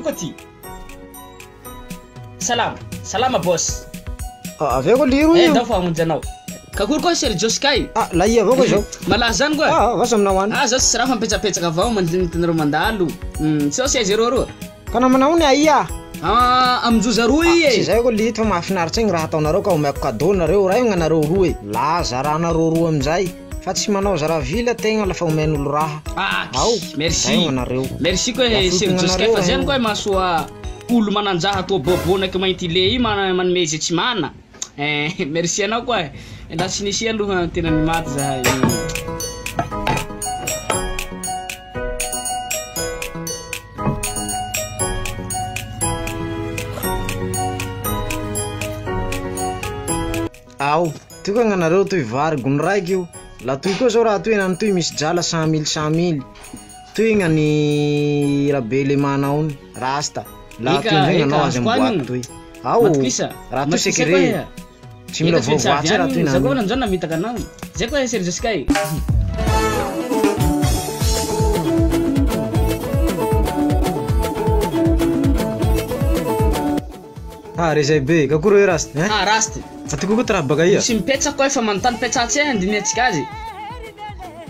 koa ty. Salama boss. Aveo ko liro io. Dao fa amonjanao. Kakory koa Sir Josky? La ia avao koa zao. Malaza zany koa. Vasa aminao any. Zao tsy raha fampetsapetsaka avao mantinareo mandalo. Sao sy zero roa. Ka namanao ny aia? Amjoza roa i e. Zay ko lito fa mahafinaritra igny raha ataonareo ka omeko cadeau nareo raha igny anareo roa e. La zaranareo roa amizay. Fa tsy manao zara vila tegna lafa omen'olo raha. Merci. Merci koa Sir Josky fa zany koa mahasoa olo mananjaha to bobonaky mainty le i manome zay tsy mana. Merci anao koa. Nda tsy nisy aloha tena nimaty zahay. Ty koa gnanareo toy vary gony raiky io. La toy koa zao raha toy nany toy misy jala 100 000. Toy gnany rabe le manao ny rasta. La toy nzay gnanao azy amboaty toy. Raha toy sekere. Tsy mila voavoatsy raha toy nany. Zay koa nanjao namitaka anao. Zay koa Sir Josky. Rezay be, kakory hoe rasty? Rasty. Aty koa raha baka ia. Misy mipetsaka koa efa manontany petsatsy andiniatsika azy.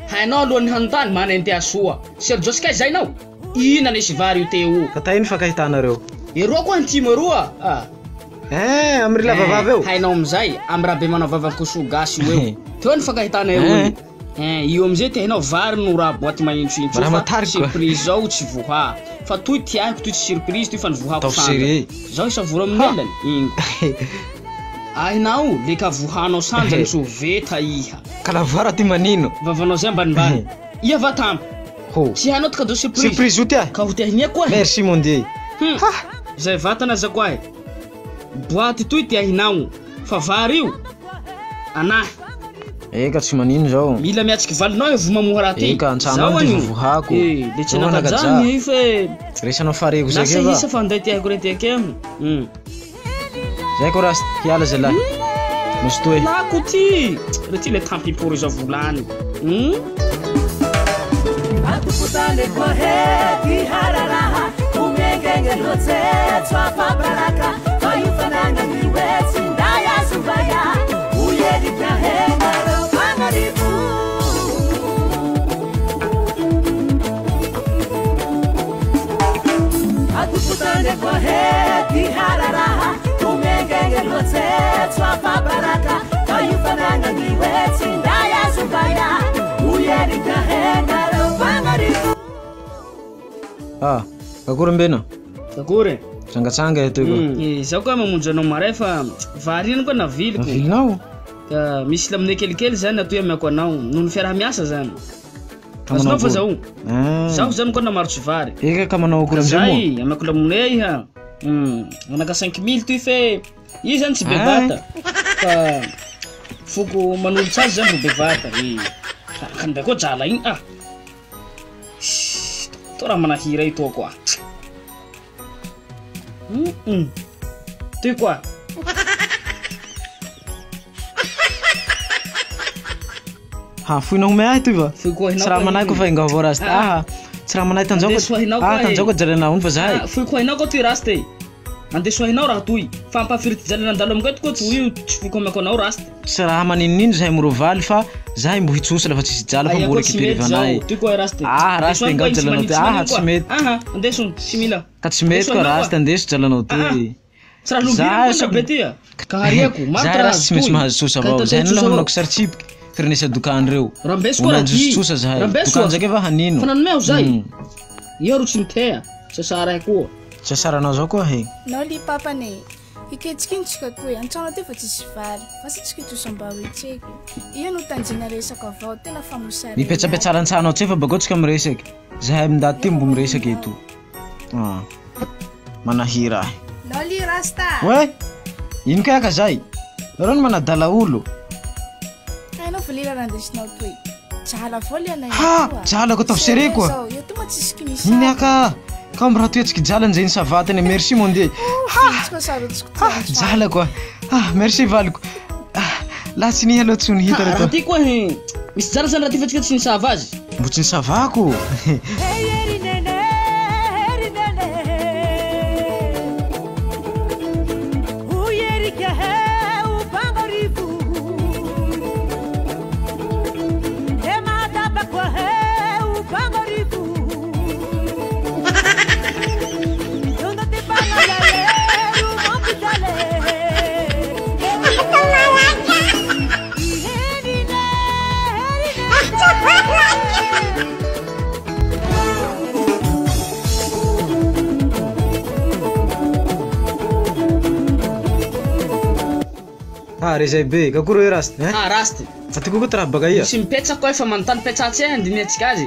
Hainao alohan'ny hanontany manenty asoa. Sir Josky zay nao. Ina nisy vary io teo. Ka taino fa kahitanareo. Eroa koa antimo eroa. Amry lavavavy eo. Hainao amizay amy raha be manao vavakoso gasy eo. Teo ny fakahitana eo. Io amizay te hainao vary no raha boaty maintsointso. Surprise zao tsy voha. Fa toy tiako toy tsy surprise toy fa nivohako sandra. Zao isa voro amin'ny melany. Hainao le ka vohanao sandra ny soveta iha. Kalavara ty manino. Vavanao zay ambanimbany. Iha va tampo. Tsy hainao ty cadeau surprise. Surprise io tia. Ka ho tehnia koa. Merci mon Dieu. Zay vatana za koa. Boaty toy ty hainao. Fa vary io. Anahy. Eka tsy manino zao. Mila miatsiky valinao vo mamoha raha ty. Eka antrano ty vohako. Le tsy nakajany fe. Resanao fareko zay ke va. Nasa isa fa anday tiako re ty akemo. Zay ko rast hiala zay lahy. Mosy toy. Lako ty. Re ty le tampi pour iza volany. Atukutane kwa heti hararaha umengenge lote twapa baraka kayufananga miwetsi ndaya zubaya uyedi kahenga romangaribu Atukutane kwa heti hararaha umengenge lote twapa baraka kayufananga miwetsi ndaya zubaya uyedi kahenga kakory mbena? Kakory? Sangatsanga ito ko. Zaho koa mamonjy anao maray fa vary iny koa naviliko. Navilinao? Ka misy laminay kelikely zany atoy ameko anao noho ny fiaraha-miasa zany. Azonao fa zaho. Zaho zany koa namarotsy vary. Eka ka manao akory amizay moa? Zay, ameko lamonay iha. Manaka 5 000 toy fe i zany tsy bevata. Fa foko manolotsy azy zany ro bevata. Kanday koa jala igny. To raha manahira ito koa. Toy koa. Foinao homay ahy toy va? Foy koa hinao. Tsy raha manay ko fa inga vao rasta. Tsy raha manay tanjao ko. Tanjao ko jalanao fa zahay. Foy koa hinao ko toy rasta. Andeso hinao raha toy. Fa ampafirity jalana andalo amiko ko tsy foy koa ameko anao rasta. Tsy raha maninino zahay morovaly fa zahay mbo hitsosa lafa tsisy jala fa mbo récupérer vanay. Toy koa rasta. Rasta inga jalanao toy. Tsy mety. Andeso tsy mila. Ka tsy mety koa rasta andeso jalanao toy. Tsy raha lombiro ko be ty. Ka hariako zahay rasta tsy maintsy mahazo sosa avao. Zahay nalahy manao saritsipika. Firenesa dokany reo. Rambeso koa ty. Sosa zahay. Dokany zake va hanino. Fa nanome aho zay. Iyo ro tsy mitea. Sasara koa. Sasaranao zao koa he. Nao li papane. Iketsikintsika toy antrano aty fa tsisy vary. Fa sitsika tosambao itsika. Iyo no tanjina resaka avao tena famosary. Nipetsapetsara antsanao tsefa bakao tsika miresaky. Zahay amindaty ty mbo miresaky eto. Manahira. Nao li rasta. We? Ino kaya ka zay? Nareo no manadala olo. Hainao velera randesinao toy. Jala voly anay. Jala ko tafsere koa. Yo tuma tsisy kinisa. Inaka. Kam raha toetsika jala nzay savatany. Merci mon Dieu. Jala koa. Merci valiko. La tsy niha loatra ny hita reto. Ty koa misy jala zany raha ty fa tsika tsy nisava azy. Mbo tsy nisavako. Rezay be kakoro rasty rasty aty kokoa tara baka ia misy mipetsaka koa efa manontany petsatsy andiniatsika azy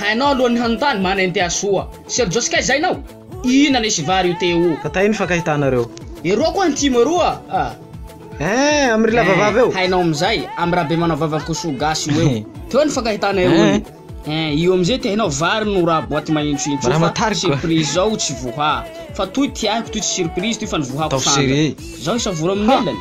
hainao alohan'ny hanontany manenty asoa Ser Josika zainao ina nisy vary io teo ka tainy fakahitanareo eroa koa antimo eroa amry lavavavy eo hainao amizay amy raha be manao vavankoso gasy eo teo ny fakahitana eo io amizay te hainao vary no raha boaty maintsointso fa surprise zao tsy voha fa toy tiako toy tsy surprise toy fa nivohako zao isa voro amin'ny elany